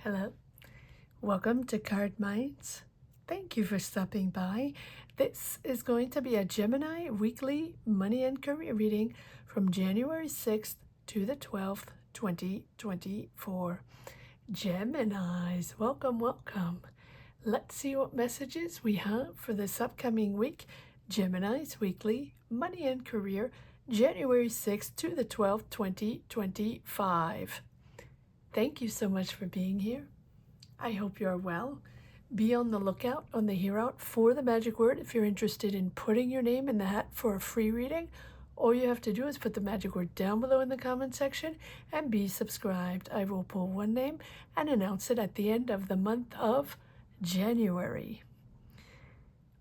Hello, welcome to CARDMINDS. Thank you for stopping by. This is going to be a Gemini weekly money and career reading from January 6th to the 12th, 2024. Geminis, welcome, welcome. Let's see what messages we have for this upcoming week. Gemini's weekly money and career, January 6th to the 12th, 2025. Thank you so much for being here. I hope you're well. Be on the lookout on the Hear Out for the magic word if you're interested in putting your name in the hat for a free reading. All you have to do is put the magic word down below in the comment section and be subscribed. I will pull one name and announce it at the end of the month of January.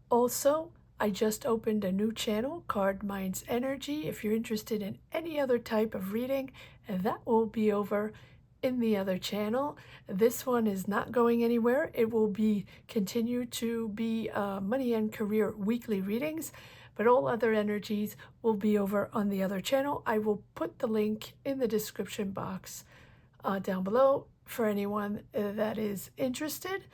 Also, I just opened a new channel, CARDMINDS Energy. If you're interested in any other type of reading, that will be over in the other channel. This one is not going anywhere. It will continue to be money and career weekly readings, but all other energies will be over on the other channel. I will put the link in the description box down below for anyone that is interested.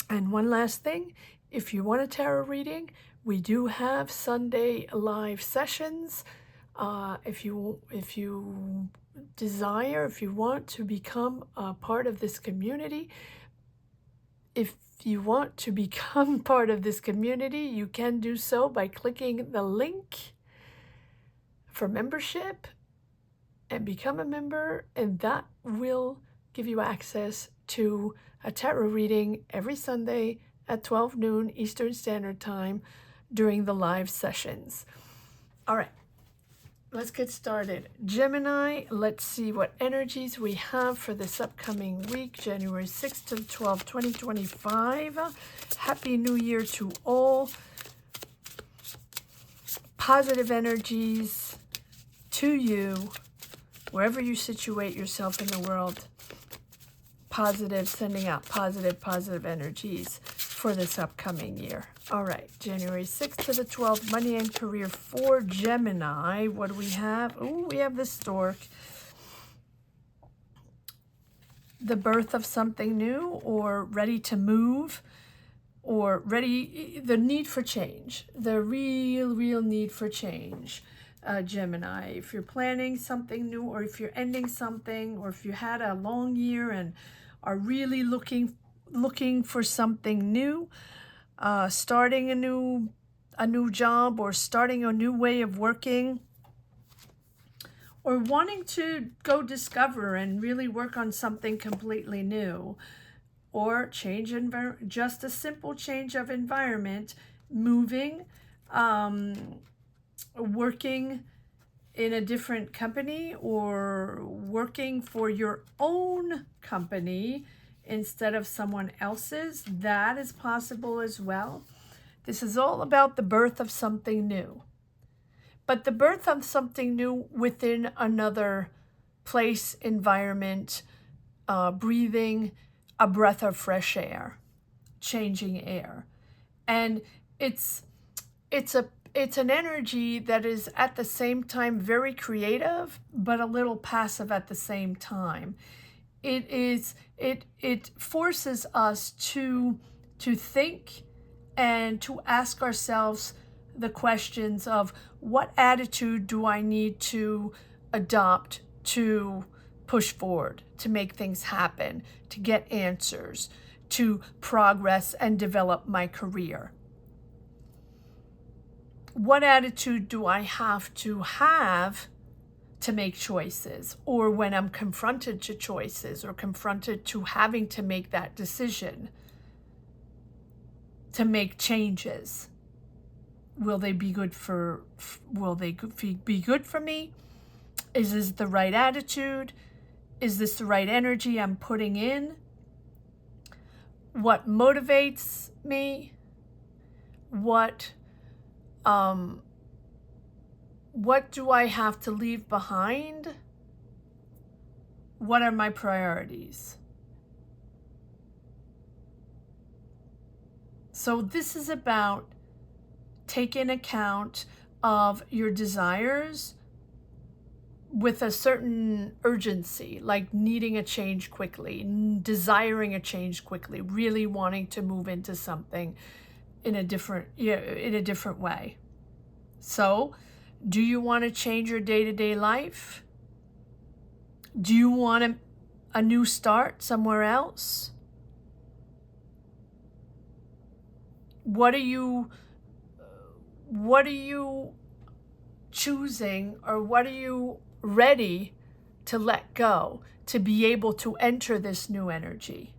And one last thing, if you want a tarot reading, we do have Sunday live sessions. If you desire, if you want to become a part of this community, you can do so by clicking the link for membership and become a member, and that will give you access to a tarot reading every Sunday at 12 noon Eastern Standard Time during the live sessions. All right. Let's get started. Gemini, let's see what energies we have for this upcoming week, January 6th to the 12th, 2025. Happy New Year to all. Positive energies to you, wherever you situate yourself in the world. Positive, sending out positive energies for this upcoming year. All right, January 6th to the 12th, money and career for Gemini. What do we have? Oh, we have the stork. The birth of something new, or ready to move, or the need for change. The real need for change. Gemini, if you're planning something new, or if you're ending something, or if you had a long year and are really looking for something new, starting a new job, or starting a new way of working, or wanting to go discover and really work on something completely new, or just a simple change of environment, moving, working in a different company, or working for your own company instead of someone else's. That is possible as well. This is all about the birth of something new. But the birth of something new within another place, environment, breathing a breath of fresh air, changing air. And it's an energy that is at the same time very creative, but a little passive at the same time. It forces us to think and to ask ourselves the questions of, what attitude do I need to adopt to push forward, to make things happen, to get answers, to progress and develop my career? What attitude do I have to make choices, or when I'm confronted to choices, or confronted to having to make that decision, to make changes? Will they be good for me? Is this the right attitude? Is this the right energy I'm putting in? What motivates me? What do I have to leave behind? What are my priorities? So this is about taking account of your desires, with a certain urgency, like needing a change quickly, desiring a change quickly, really wanting to move into something in a different way. So, do you want to change your day-to-day life? Do you want a new start somewhere else? What are you choosing, or what are you ready to let go to be able to enter this new energy?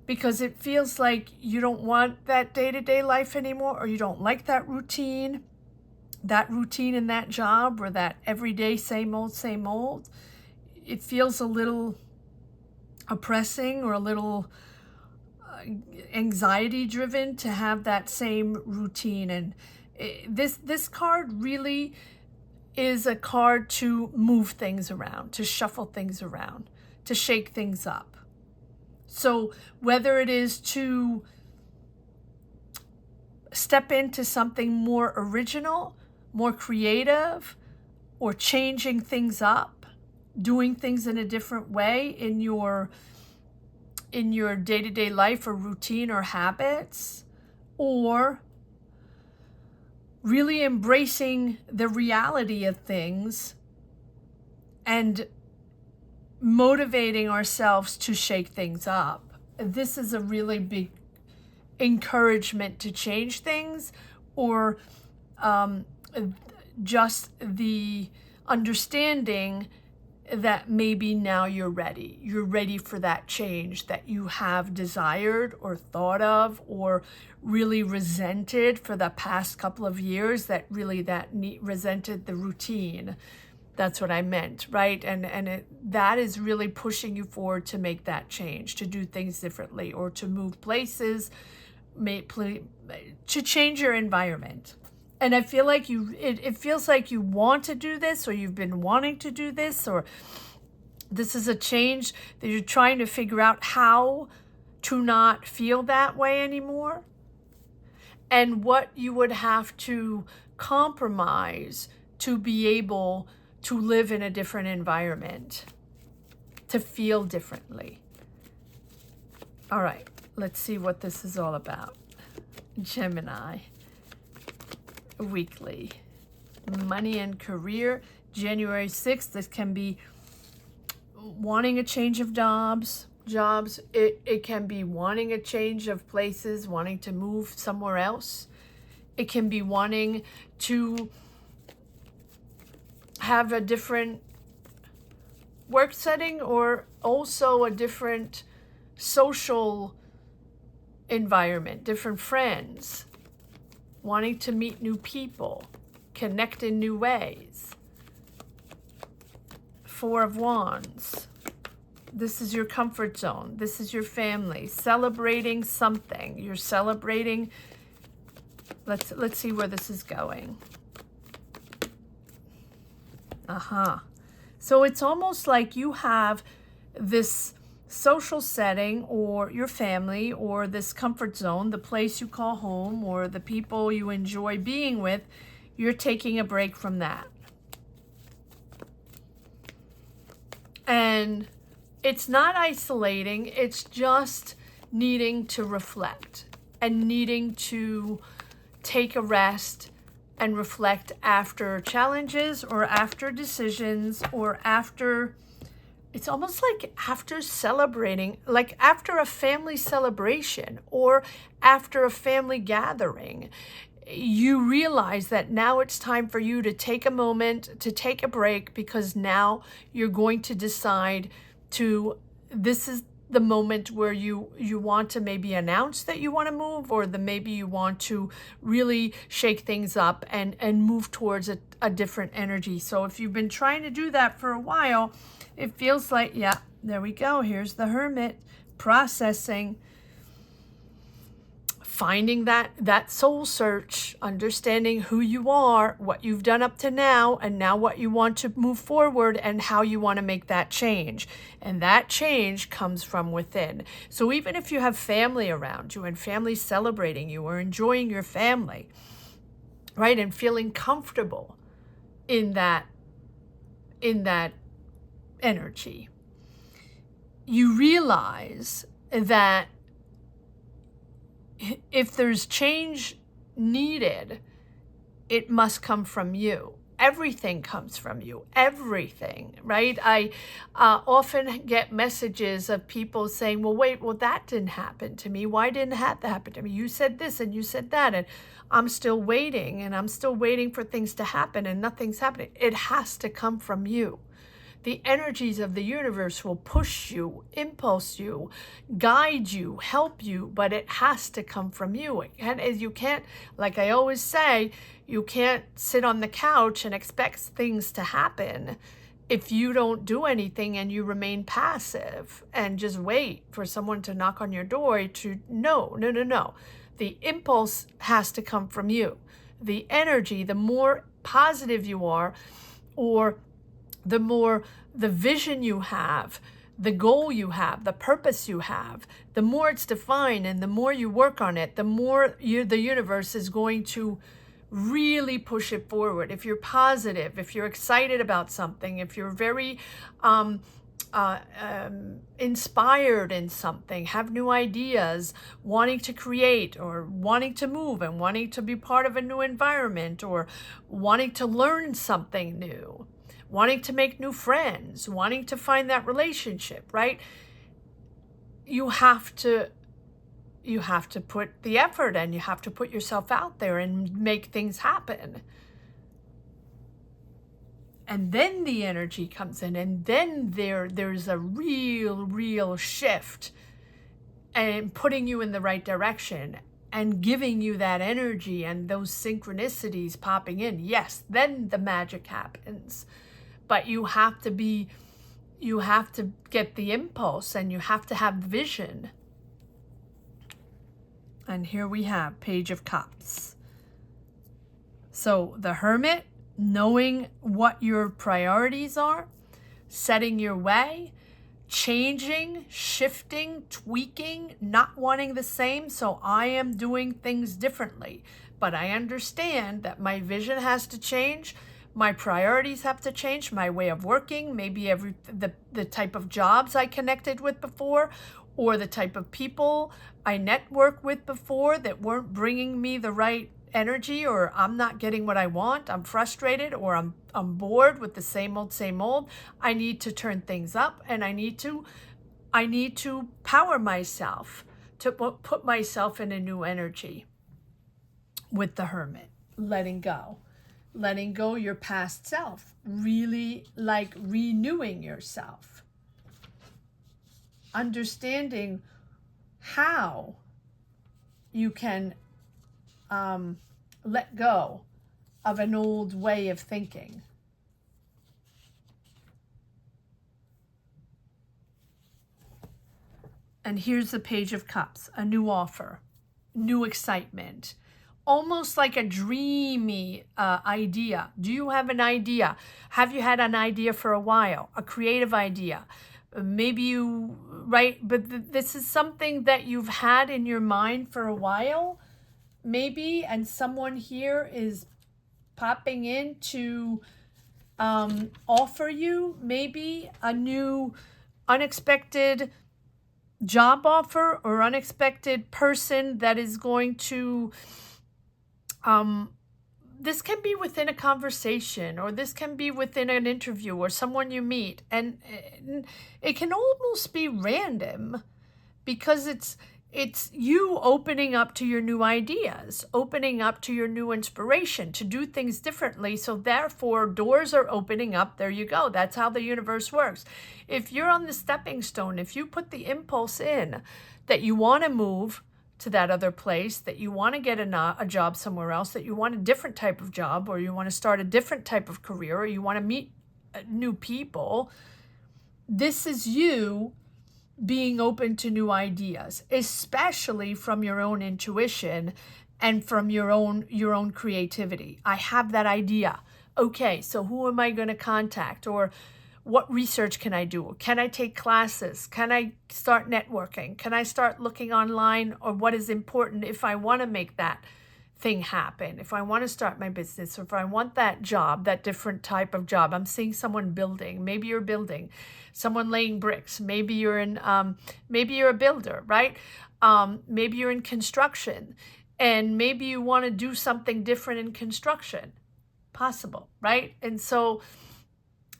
Because it feels like you don't want that day-to-day life anymore, or you don't like that routine in that job, or that everyday same old. It feels a little oppressing, or a little anxiety driven to have that same routine. And this card really is a card to move things around, to shuffle things around, to shake things up. So whether it is to step into something more original, more creative, or changing things up, doing things in a different way in your day-to-day life, or routine, or habits, or really embracing the reality of things and motivating ourselves to shake things up. This is a really big encouragement to change things, or just the understanding that maybe now you're ready. You're ready for that change that you have desired or thought of, or really resented for the past couple of years, that really resented the routine. That's what I meant, right? And that is really pushing you forward to make that change, to do things differently, or to move places, to change your environment. And I feel like it feels like you want to do this, or you've been wanting to do this, or this is a change that you're trying to figure out how to not feel that way anymore, and what you would have to compromise to be able to live in a different environment, to feel differently. All right, let's see what this is all about. Gemini. Weekly. Money and career. January 6th. This can be wanting a change of jobs. It can be wanting a change of places, wanting to move somewhere else. It can be wanting to have a different work setting, or also a different social environment, different friends, wanting to meet new people, connect in new ways. Four of Wands. This is your comfort zone. This is your family, celebrating something. You're celebrating. Let's see where this is going. So it's almost like you have this social setting, or your family, or this comfort zone, the place you call home, or the people you enjoy being with. You're taking a break from that. And it's not isolating, it's just needing to reflect and needing to take a rest and reflect after challenges, or after decisions, or after, it's almost like after celebrating, like after a family celebration, or after a family gathering. You realize that now it's time for you to take a moment, to take a break, because now you're going to decide this is the moment where you want to maybe announce that you want to move, or maybe you want to really shake things up and move towards a different energy. So if you've been trying to do that for a while, it feels like, yeah, there we go. Here's the Hermit, processing, finding that soul search, understanding who you are, what you've done up to now, and now what you want to move forward, and how you want to make that change. And that change comes from within. So even if you have family around you, and family celebrating you, or enjoying your family, right, and feeling comfortable in that in that energy. You realize that if there's change needed, it must come from you. Everything comes from you, everything, right? I often get messages of people saying, well, wait, well, that didn't happen to me. Why didn't that happen to me? You said this and you said that, and I'm still waiting, and I'm still waiting for things to happen, and nothing's happening. It has to come from you. The energies of the universe will push you, impulse you, guide you, help you, but it has to come from you. And you can't, like I always say, you can't sit on the couch and expect things to happen if you don't do anything and you remain passive and just wait for someone to knock on your door to, no. The impulse has to come from you. The energy, the more positive you are, or the more the vision you have, the goal you have, the purpose you have, the more it's defined and the more you work on it, the more the universe is going to really push it forward. If you're positive, if you're excited about something, if you're very inspired in something, have new ideas, wanting to create or wanting to move and wanting to be part of a new environment or wanting to learn something new, wanting to make new friends, wanting to find that relationship, right? You have to put the effort and you have to put yourself out there and make things happen. And then the energy comes in, and then there's a real shift and putting you in the right direction and giving you that energy and those synchronicities popping in. Yes, then the magic happens. But you have to get the impulse and you have to have vision. And here we have Page of Cups. So the Hermit, knowing what your priorities are, setting your way, changing, shifting, tweaking, not wanting the same. So I am doing things differently, but I understand that my vision has to change. My priorities have to change, my way of working, maybe the type of jobs I connected with before, or the type of people I networked with before that weren't bringing me the right energy, or I'm not getting what I want, I'm frustrated, or I'm bored with the same old. I need to turn things up, and I need to power myself to put myself in a new energy. With the Hermit, letting go your past self, really like renewing yourself, understanding how you can let go of an old way of thinking. And here's the Page of Cups, a new offer, new excitement, almost like a dreamy idea. Do you have an idea? Have you had an idea for a while? A creative idea? Maybe you, right? But this is something that you've had in your mind for a while, maybe, and someone here is popping in to offer you maybe a new unexpected job offer or unexpected person that is going to this can be within a conversation, or this can be within an interview or someone you meet, and it can almost be random because it's you opening up to your new ideas, opening up to your new inspiration to do things differently. So therefore doors are opening up. There you go. That's how the universe works. If you're on the stepping stone, if you put the impulse in that you want to move to that other place, that you want to get a job somewhere else, that you want a different type of job, or you want to start a different type of career, or you want to meet new people, this is you being open to new ideas, especially from your own intuition and from your own creativity. I have that idea. Okay, so who am I going to contact? Or what research can I do? Can I take classes? Can I start networking? Can I start looking online, or what is important if I want to make that thing happen, if I want to start my business, or if I want that job, that different type of job. I'm seeing someone building. Maybe you're building, someone laying bricks. Maybe you're maybe you're a builder, right? Maybe you're in construction, and maybe you want to do something different in construction. Possible, right? And so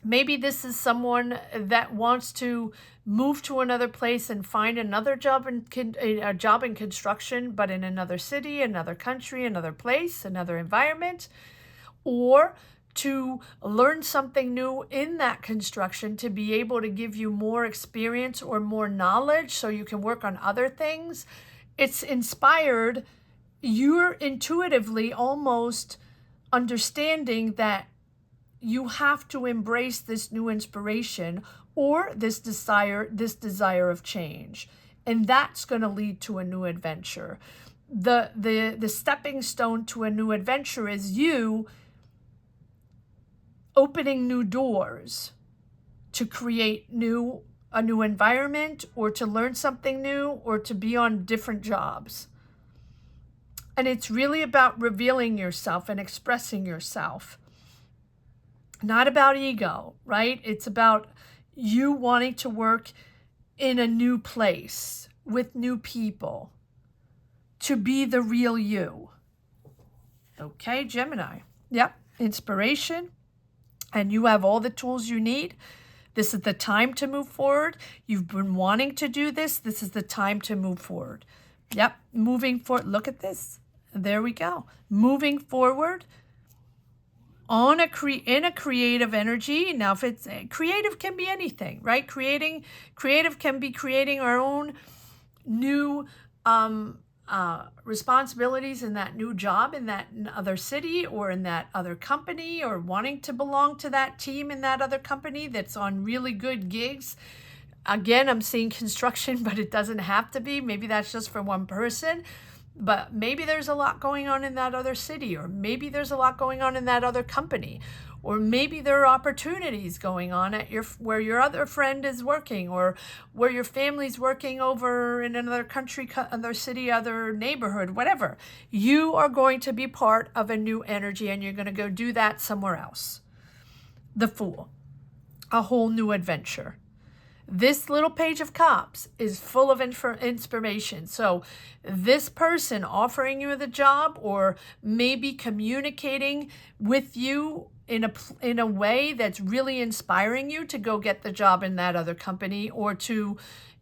maybe this is someone that wants to move to another place and find another job a job in construction, but in another city, another country, another place, another environment, or to learn something new in that construction to be able to give you more experience or more knowledge so you can work on other things. It's inspired. You're intuitively almost understanding that you have to embrace this new inspiration or this desire of change. And that's going to lead to a new adventure. The stepping stone to a new adventure is you opening new doors to create a new environment, or to learn something new, or to be on different jobs. And it's really about revealing yourself and expressing yourself. Not about ego, right? It's about you wanting to work in a new place with new people to be the real you. Okay, Gemini. Yep, inspiration. And you have all the tools you need. This is the time to move forward. You've been wanting to do this. This is the time to move forward. Yep, moving forward. Look at this. There we go. Moving forward on in a creative energy. Now, if it's creative, can be anything, right? Creative can be creating our own new responsibilities in that new job, in that other city, or in that other company, or wanting to belong to that team in that other company that's on really good gigs. Again, I'm seeing construction, but it doesn't have to be. Maybe that's just for one person. But maybe there's a lot going on in that other city, or maybe there's a lot going on in that other company, or maybe there are opportunities going on at where your other friend is working, or where your family's working over in another country, other city, other neighborhood, whatever. You are going to be part of a new energy, and you're going to go do that somewhere else. The Fool, a whole new adventure. This little Page of Cups is full of inspiration. So this person offering you the job, or maybe communicating with you in a way that's really inspiring you to go get the job in that other company, or to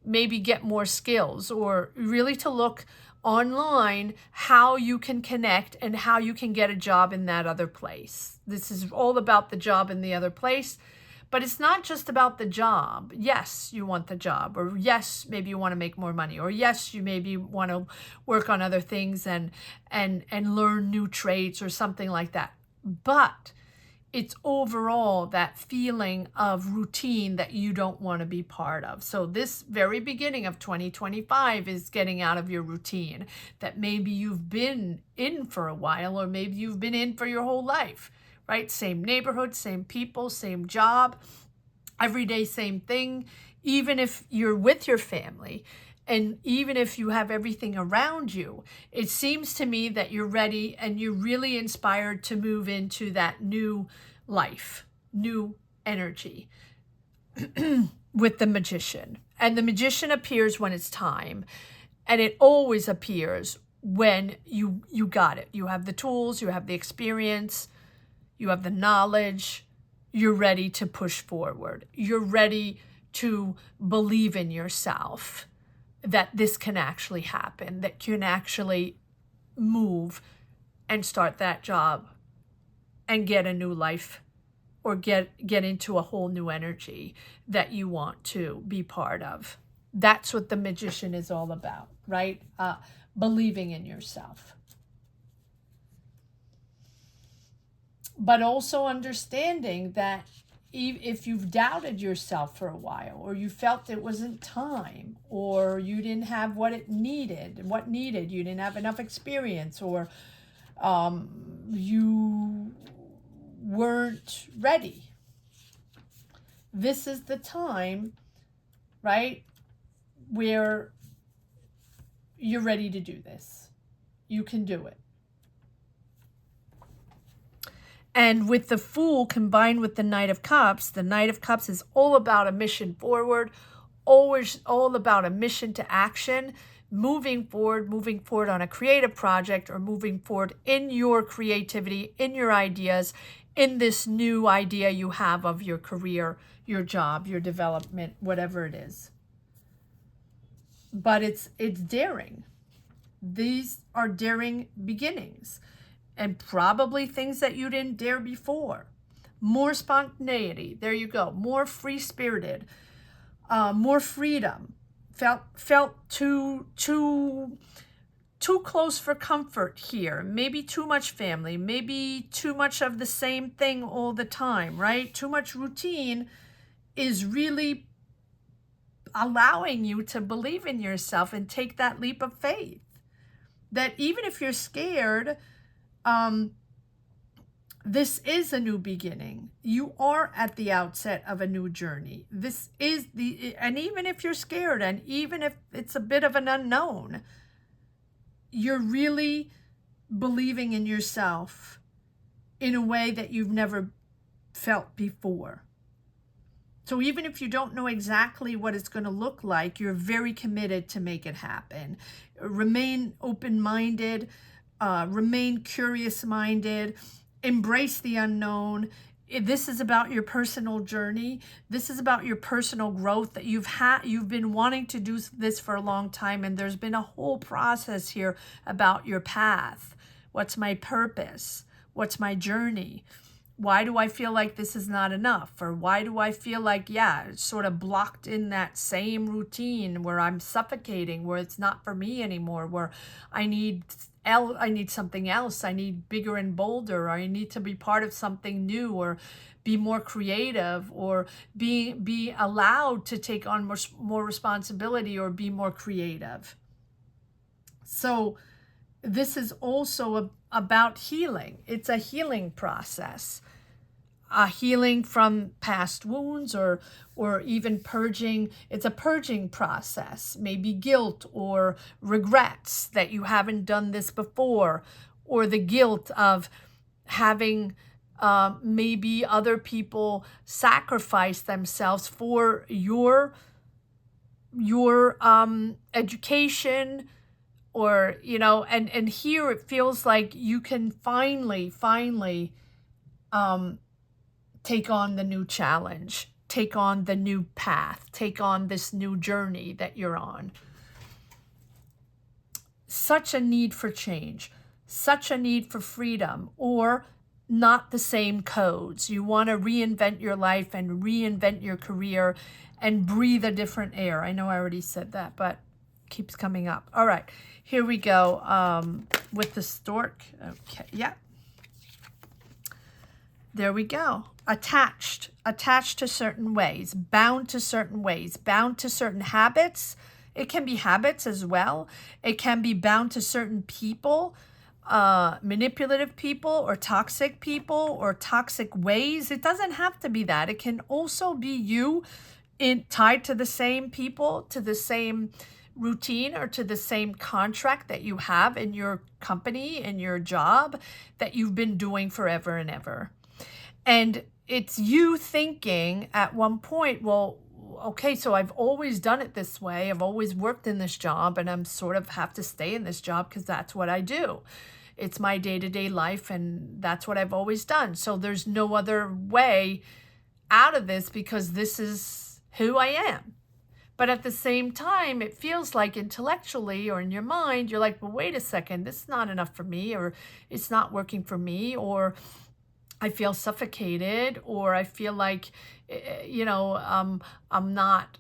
maybe get more skills, or really to look online how you can connect and how you can get a job in that other place. This is all about the job in the other place. But it's not just about the job. Yes, you want the job, or yes, maybe you want to make more money, or yes, you maybe want to work on other things and learn new trades or something like that. But it's overall that feeling of routine that you don't want to be part of. So this very beginning of 2025 is getting out of your routine that maybe you've been in for a while, or maybe you've been in for your whole life. Right? Same neighborhood, same people, same job, every day, same thing. Even if you're with your family, and even if you have everything around you, it seems to me that you're ready and you're really inspired to move into that new life, new energy with the Magician. And the Magician appears when it's time. And it always appears when you got it. You have the tools, you have the experience, you have the knowledge, you're ready to push forward. You're ready to believe in yourself, that this can actually happen, that you can actually move and start that job and get a new life, or get into a whole new energy that you want to be part of. That's what the Magician is all about, right? Believing in yourself. But also understanding that if you've doubted yourself for a while, or you felt it wasn't time, or you didn't have what you didn't have enough experience, or you weren't ready, this is the time, right, where you're ready to do this. You can do it. And with the Fool combined with the Knight of Cups is all about a mission forward, always all about a mission to action, moving forward on a creative project, or moving forward in your creativity, in your ideas, in this new idea you have of your career, your job, your development, whatever it is. But it's daring. These are daring beginnings, and probably things that you didn't dare before. More spontaneity. There you go. More free-spirited. More freedom. Felt too close for comfort here. Maybe too much family. Maybe too much of the same thing all the time, right? Too much routine is really allowing you to believe in yourself and take that leap of faith. That even if you're scared, this is a new beginning. You are at the outset of a new journey. This is and even if you're scared, and even if it's a bit of an unknown, you're really believing in yourself in a way that you've never felt before. So even if you don't know exactly what it's going to look like, you're very committed to make it happen. Remain open-minded, remain curious-minded, embrace the unknown. This is about your personal journey. This is about your personal growth, that you've been wanting to do this for a long time, and there's been a whole process here about your path. What's my purpose? What's my journey? Why do I feel like this is not enough? Or why do I feel like, it's sort of blocked in that same routine where I'm suffocating, where it's not for me anymore, where I need something else. I need bigger and bolder, or I need to be part of something new, or be more creative, or be allowed to take on more responsibility, or be more creative. So this is also about healing. It's a healing process. A healing from past wounds, or even purging. It's a purging process. Maybe guilt or regrets that you haven't done this before, or the guilt of having maybe other people sacrifice themselves for your education, or and here it feels like you can finally take on the new challenge, take on the new path, take on this new journey that you're on. Such a need for change, such a need for freedom, or not the same codes. You want to reinvent your life and reinvent your career and breathe a different air. I know I already said that, but keeps coming up. All right, here we go with the stork. Okay, yeah. There we go. Attached to certain ways, bound to certain ways, bound to certain habits. It can be habits as well. It can be bound to certain people, manipulative people, or toxic ways. It doesn't have to be that. It can also be you tied to the same people, to the same routine, or to the same contract that you have in your company, in your job, that you've been doing forever and ever. And it's you thinking at one point, well, okay, so I've always done it this way. I've always worked in this job, and I'm sort of have to stay in this job because that's what I do. It's my day-to-day life, and that's what I've always done. So there's no other way out of this, because this is who I am. But at the same time, it feels like intellectually, or in your mind, you're like, well, wait a second, this is not enough for me, or it's not working for me, or I feel suffocated, or I feel like, I'm not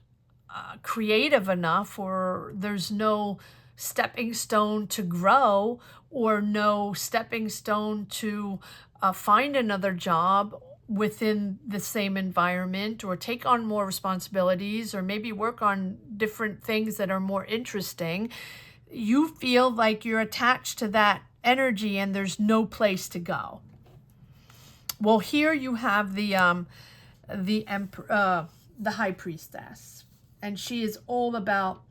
creative enough, or there's no stepping stone to grow, or no stepping stone to find another job within the same environment, or take on more responsibilities, or maybe work on different things that are more interesting. You feel like you're attached to that energy, and there's no place to go. Well, here you have the High Priestess, and she is all about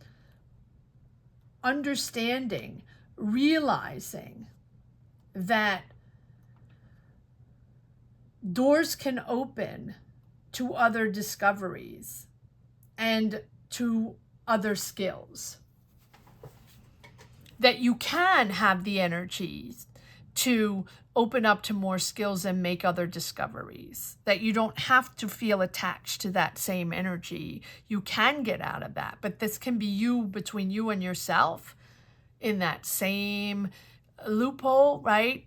understanding, realizing that doors can open to other discoveries and to other skills. That you can have the energies to open up to more skills and make other discoveries. That you don't have to feel attached to that same energy. You can get out of that. But this can be you, between you and yourself, in that same loophole, right?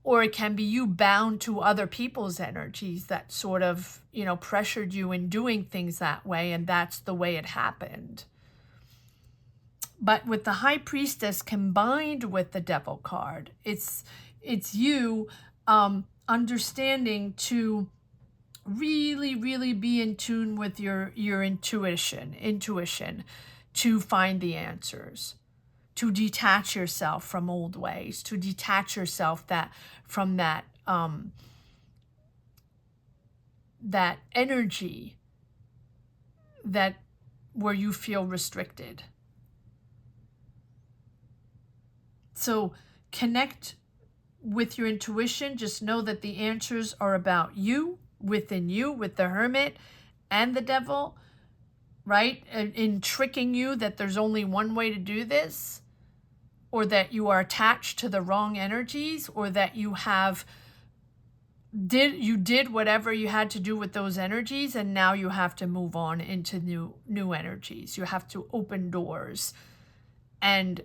Or it can be you bound to other people's energies that sort of, you know, pressured you in doing things that way, and that's the way it happened. But with the High Priestess combined with the Devil card, it's you understanding to really, really be in tune with your intuition to find the answers. To detach yourself from old ways, to detach yourself from that energy that where you feel restricted. So connect with your intuition. Just know that the answers are about you, within you, with the Hermit and the Devil, right? In tricking you that there's only one way to do this, or that you are attached to the wrong energies, or that you did whatever you had to do with those energies, and now you have to move on into new energies. You have to open doors and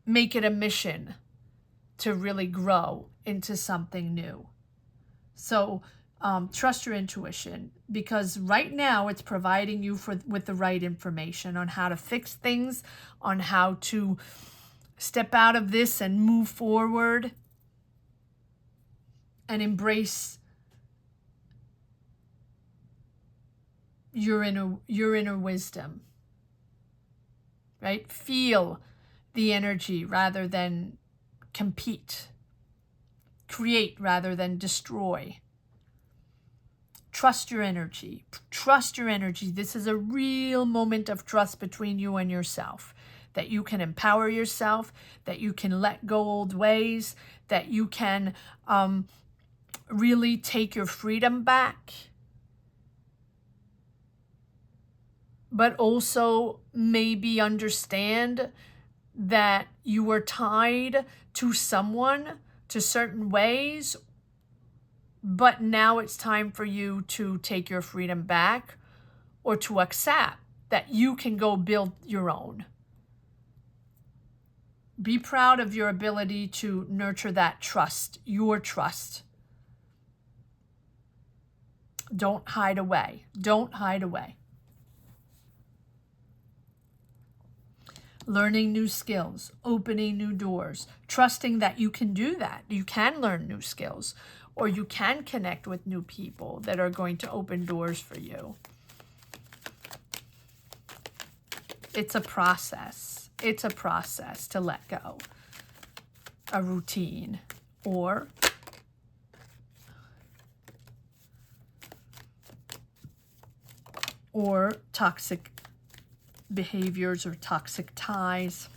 make it a mission to really grow into something new. So trust your intuition, because right now it's providing you with the right information on how to fix things, on how to step out of this and move forward and embrace your inner wisdom, right? Feel the energy rather than compete. Create rather than destroy. Trust your energy. Trust your energy. This is a real moment of trust between you and yourself. That you can empower yourself, that you can let go old ways, that you can really take your freedom back. But also maybe understand that you were tied to someone, to certain ways, but now it's time for you to take your freedom back, or to accept that you can go build your own. Be proud of your ability to nurture that trust, your trust. Don't hide away. Don't hide away. Learning new skills, opening new doors, trusting that you can do that. You can learn new skills, or you can connect with new people that are going to open doors for you. It's a process. It's a process to let go. A routine or toxic behaviors or toxic ties.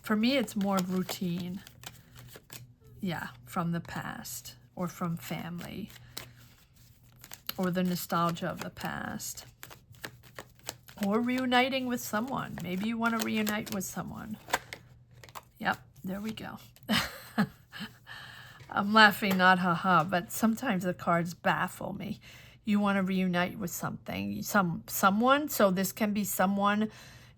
For me, it's more routine. Yeah, from the past or from family or the nostalgia of the past. Or reuniting with someone. Maybe you want to reunite with someone. Yep, there we go. I'm laughing, not haha, but sometimes the cards baffle me. You want to reunite with someone. So this can be someone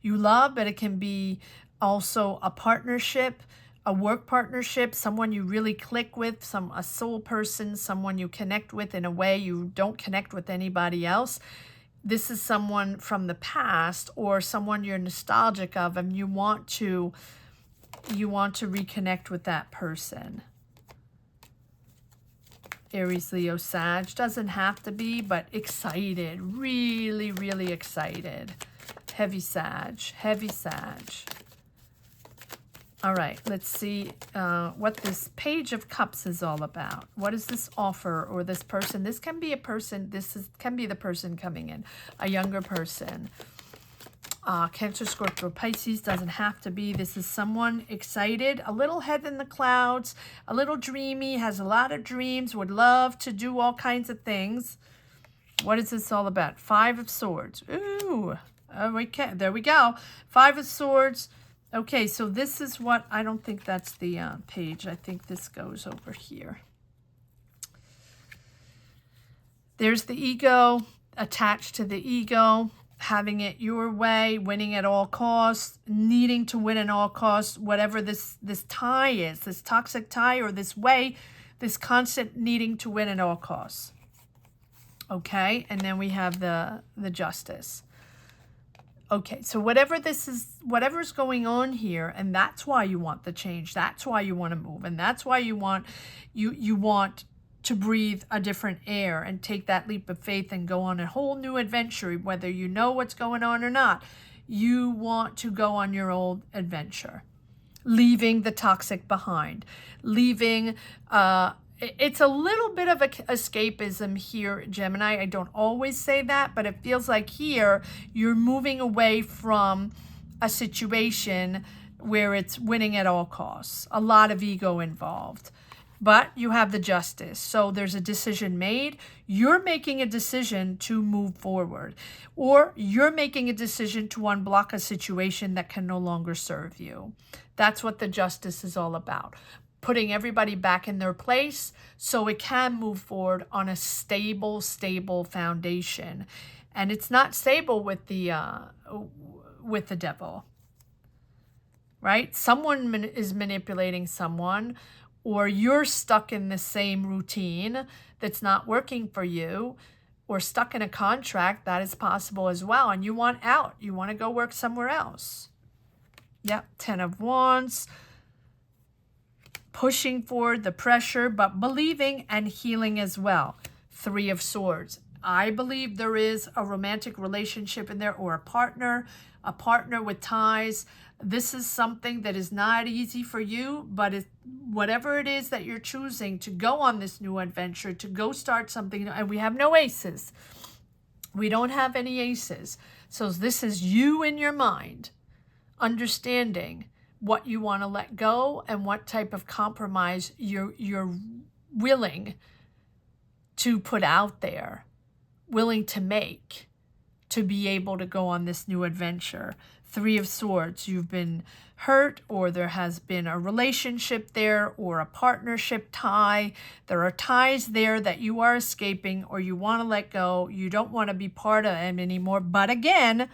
you love, but it can be also a partnership, a work partnership, someone you really click with, a soul person, someone you connect with in a way you don't connect with anybody else. This is someone from the past or someone you're nostalgic of, and you want to reconnect with that person. Aries, Leo, Sag. Doesn't have to be, but excited. Really, really excited. Heavy Sag. Heavy Sag. All right, let's see what this Page of Cups is all about. What is this offer or this person? This can be a person. Can be the person coming in, a younger person. Cancer, Scorpio, Pisces, doesn't have to be. This is someone excited, a little head in the clouds, a little dreamy, has a lot of dreams, would love to do all kinds of things. What is this all about? Five of Swords. Ooh, okay, there we go. Five of Swords. Okay, so this is what, I don't think that's the page. I think this goes over here. There's the ego, attached to the ego, having it your way, winning at all costs, needing to win at all costs, whatever this tie is, this toxic tie or this way, this constant needing to win at all costs. Okay, and then we have the Justice. Okay, so whatever this is, whatever's going on here, and that's why you want the change, that's why you want to move, and that's why you want to breathe a different air and take that leap of faith and go on a whole new adventure, whether you know what's going on or not. You want to go on your old adventure, leaving the toxic behind, leaving, it's a little bit of escapism here, Gemini. I don't always say that, but it feels like here you're moving away from a situation where it's winning at all costs, a lot of ego involved. But you have the Justice. So there's a decision made. You're making a decision to move forward. Or you're making a decision to unblock a situation that can no longer serve you. That's what the Justice is all about. Putting everybody back in their place so it can move forward on a stable foundation. And it's not stable with the devil. Right? Someone is manipulating someone, or you're stuck in the same routine that's not working for you, or stuck in a contract. That is possible as well. And you want out. You want to go work somewhere else. Yep, 10 of Wands. Pushing forward, the pressure, but believing and healing as well. 3 of Swords. I believe there is a romantic relationship in there, or a partner with ties. This is something that is not easy for you, but whatever it is that you're choosing to go on this new adventure, to go start something, and we have no aces. We don't have any aces. So this is you in your mind, understanding what you want to let go and what type of compromise you're willing to put out there, willing to make, to be able to go on this new adventure. 3 of Swords, you've been hurt, or there has been a relationship there, or a partnership tie. There are ties there that you are escaping, or you want to let go. You don't want to be part of them anymore. But again,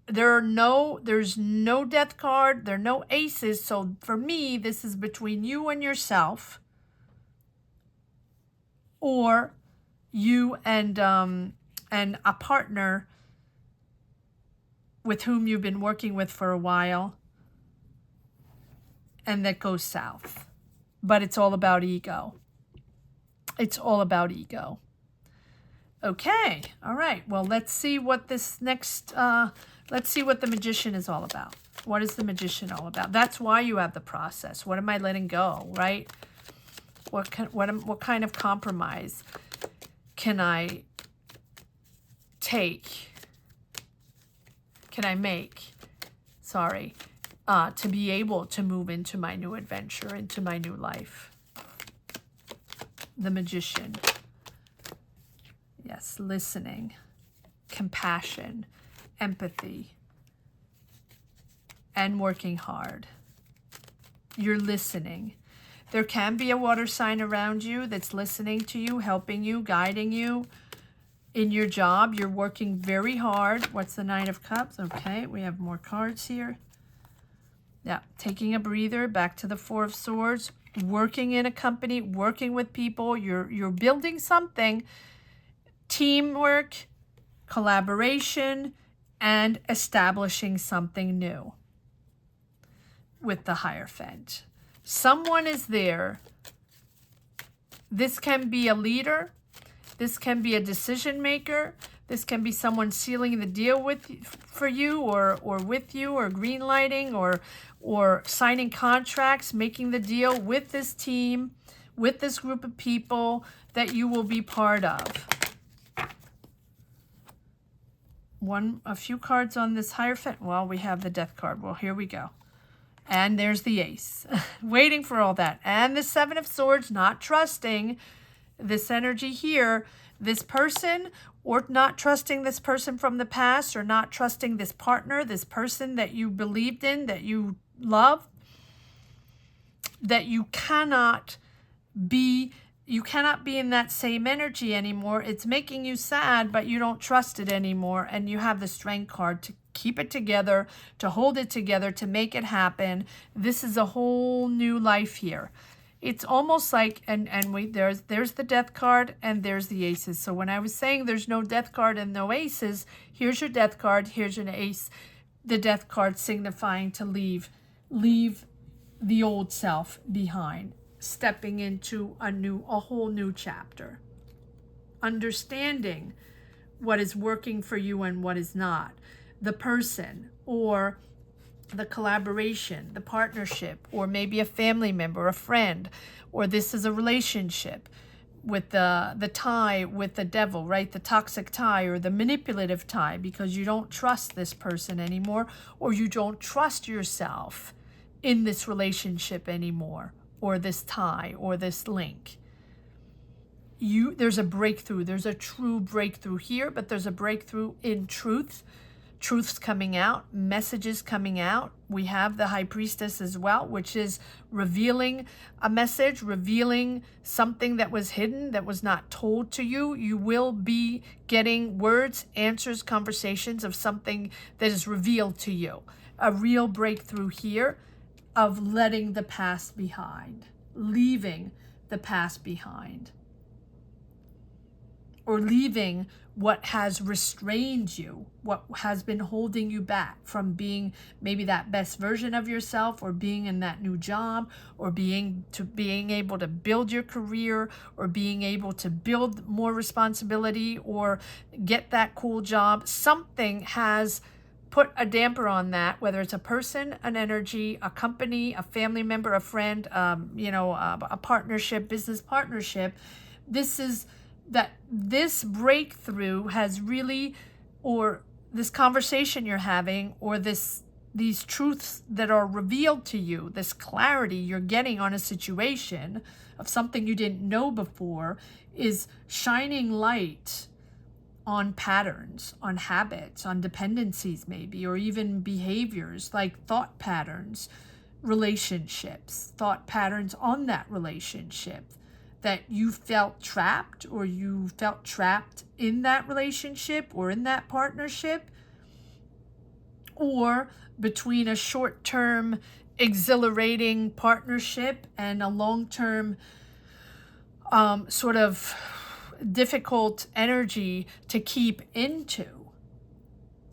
there's no death card. There are no aces. So for me, this is between you and yourself, or you and a partner with whom you've been working with for a while, and that goes south. But it's all about ego. It's all about ego. Okay, all right. Well, let's see what this next, let's see what the Magician is all about. What is the Magician all about? That's why you have the process. What am I letting go, right? What kind of compromise can I take? Can I make, to be able to move into my new adventure, into my new life? The Magician. Yes, listening, compassion, empathy, and working hard. You're listening. There can be a water sign around you that's listening to you, helping you, guiding you. In your job, you're working very hard. What's the Knight of Cups? Okay, we have more cards here. Yeah, taking a breather, back to the 4 of Swords, working in a company, working with people. You're building something. Teamwork, collaboration, and establishing something new with the Hierophant. Someone is there. This can be a leader. This can be a decision maker. This can be someone sealing the deal for you, or with you, or green lighting, or signing contracts, making the deal with this team, with this group of people that you will be part of. a few cards on this Hierophant. Well, we have the Death card. Well, here we go. And there's the Ace. Waiting for all that. And the Seven of Swords, not trusting this energy here. This person, or not trusting this person from the past, or not trusting this partner, this person that you believed in, that you love, that you cannot be in that same energy anymore. It's making you sad, but you don't trust it anymore. And you have the Strength card to keep it together, to hold it together, to make it happen. This is a whole new life here. It's almost like, there's the Death card and there's the Aces. So when I was saying there's no Death card and no Aces, here's your Death card, here's your Ace. The Death card signifying to leave the old self behind, stepping into a whole new chapter, understanding what is working for you and what is not. The person, or the collaboration, the partnership, or maybe a family member, a friend, or this is a relationship with the tie with the devil, right? The toxic tie or the manipulative tie, because you don't trust this person anymore, or you don't trust yourself in this relationship anymore, or this tie or this link. There's a breakthrough. There's a true breakthrough here, but there's a breakthrough in truth. Truth's coming out, messages coming out. We have the High Priestess as well, which is revealing a message, revealing something that was hidden, that was not told to you. You will be getting words, answers, conversations of something that is revealed to you. A real breakthrough here of letting the past behind, leaving the past behind, or leaving what has restrained you, what has been holding you back from being maybe that best version of yourself, or being in that new job, or being able to build your career, or being able to build more responsibility, or get that cool job. Something has put a damper on that, whether it's a person, an energy, a company, a family member, a friend, a partnership, business partnership. This breakthrough has really, or this conversation you're having, or these truths that are revealed to you, this clarity you're getting on a situation of something you didn't know before, is shining light on patterns, on habits, on dependencies maybe, or even behaviors like thought patterns, relationships, thought patterns on that relationship, that you felt trapped, or you felt trapped in that relationship or in that partnership, or between a short-term exhilarating partnership and a long-term sort of difficult energy to keep into.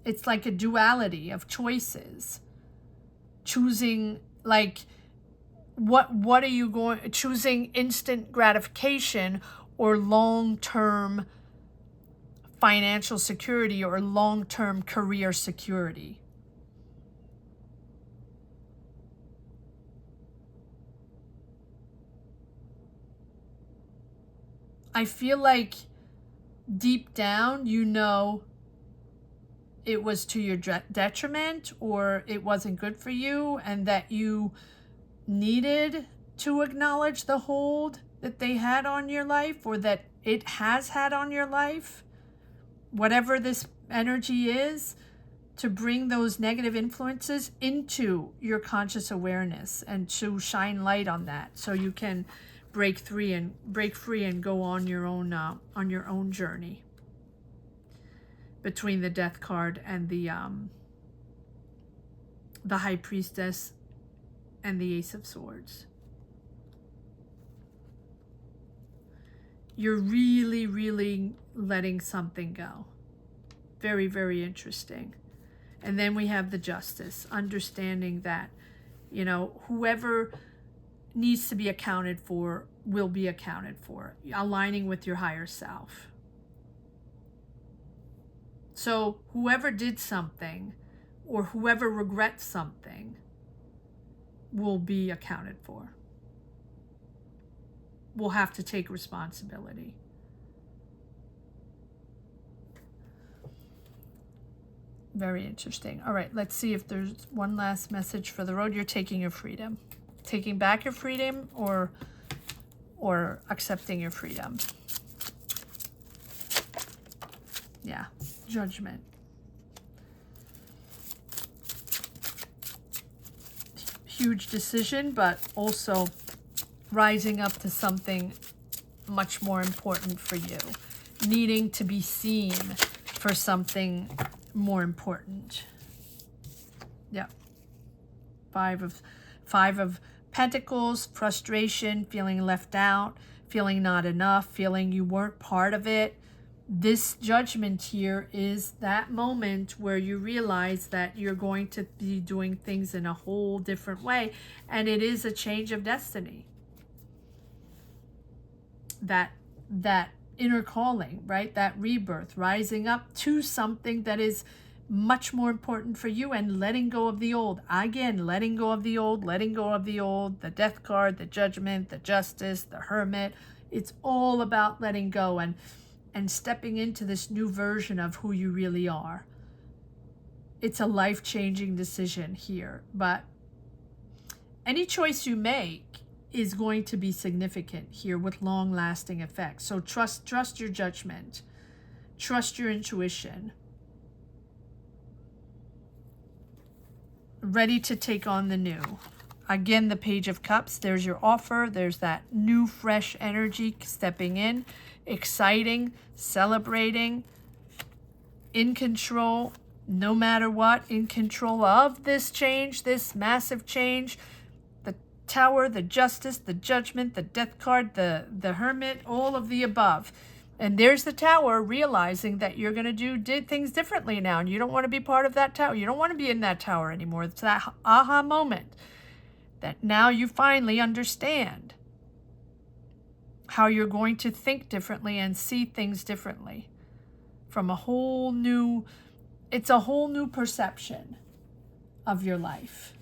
It's like a duality of choices. Choosing, like, what are you choosing instant gratification, or long-term financial security, or long-term career security? I feel like deep down, it was to your detriment, or it wasn't good for you, and that you needed to acknowledge the hold that they had on your life, or that it has had on your life, whatever this energy is, to bring those negative influences into your conscious awareness and to shine light on that, so you can break free and go on your own journey. Between the Death card and the High Priestess and the Ace of Swords. You're really, really letting something go. Very, very interesting. And then we have the Justice, understanding that, whoever needs to be accounted for will be accounted for, aligning with your higher self. So whoever did something, or whoever regrets something, will be accounted for. Will have to take responsibility. Very interesting. All right, let's see if there's one last message for the road. You're taking your freedom. Taking back your freedom or accepting your freedom. Yeah, Judgment. Huge decision, but also rising up to something much more important for you. Needing to be seen for something more important. Yeah. Five of Pentacles, frustration, feeling left out, feeling not enough, feeling you weren't part of it. This Judgment here is that moment where you realize that you're going to be doing things in a whole different way, and it is a change of destiny. That inner calling, right? That rebirth, rising up to something that is much more important for you, and letting go of the old. Again, letting go of the old, letting go of the old, the Death card, the Judgment, the Justice, the Hermit. It's all about letting go and stepping into this new version of who you really are. It's a life-changing decision here, but any choice you make is going to be significant here with long-lasting effects. So trust your judgment. Trust your intuition. Ready to take on the new. Again, the Page of Cups. There's your offer. There's that new, fresh energy stepping in. Exciting, celebrating, in control, no matter what, in control of this change, this massive change. The Tower, the Justice, the Judgment, the Death card, the Hermit, all of the above. And there's the Tower, realizing that you're going to do things differently now, and you don't want to be part of that tower. You don't want to be in that tower anymore. It's that aha moment that now you finally understand how you're going to think differently and see things differently from a whole new, it's a whole new perception of your life.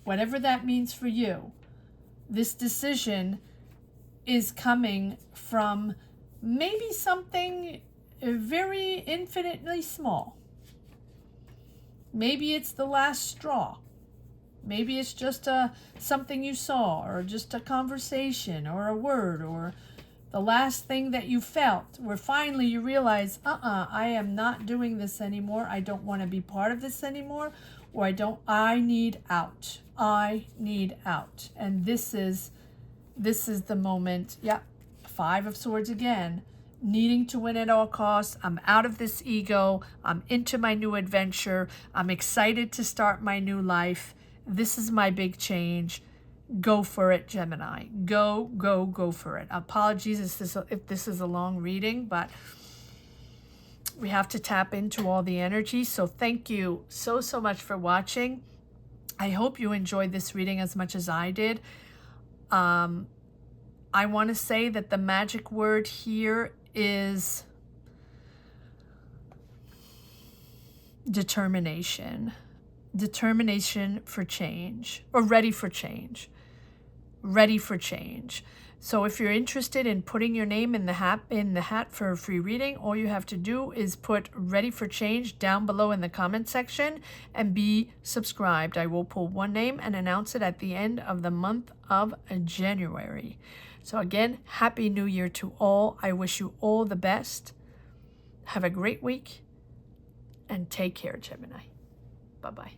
Whatever that means for you, this decision is coming from maybe something very infinitely small. Maybe it's the last straw. Maybe it's just something you saw, or just a conversation, or a word, or the last thing that you felt, where finally you realize, I am not doing this anymore. I don't want to be part of this anymore, or I need out. I need out. And this is the moment. Yep. 5 of Swords again. Needing to win at all costs. I'm out of this ego. I'm into my new adventure. I'm excited to start my new life. This is my big change. Go for it, Gemini. Go, go, go for it. Apologies if this is a long reading, but we have to tap into all the energy. So thank you so much for watching. I hope you enjoyed this reading as much as I did. I want to say that the magic word here is determination. Determination for change, or ready for change. Ready for change. So if you're interested in putting your name in the hat for a free reading, all you have to do is put ready for change down below in the comment section and be subscribed. I will pull one name and announce it at the end of the month of January. So again, Happy New Year to all. I wish you all the best. Have a great week and take care, Gemini. Bye-bye.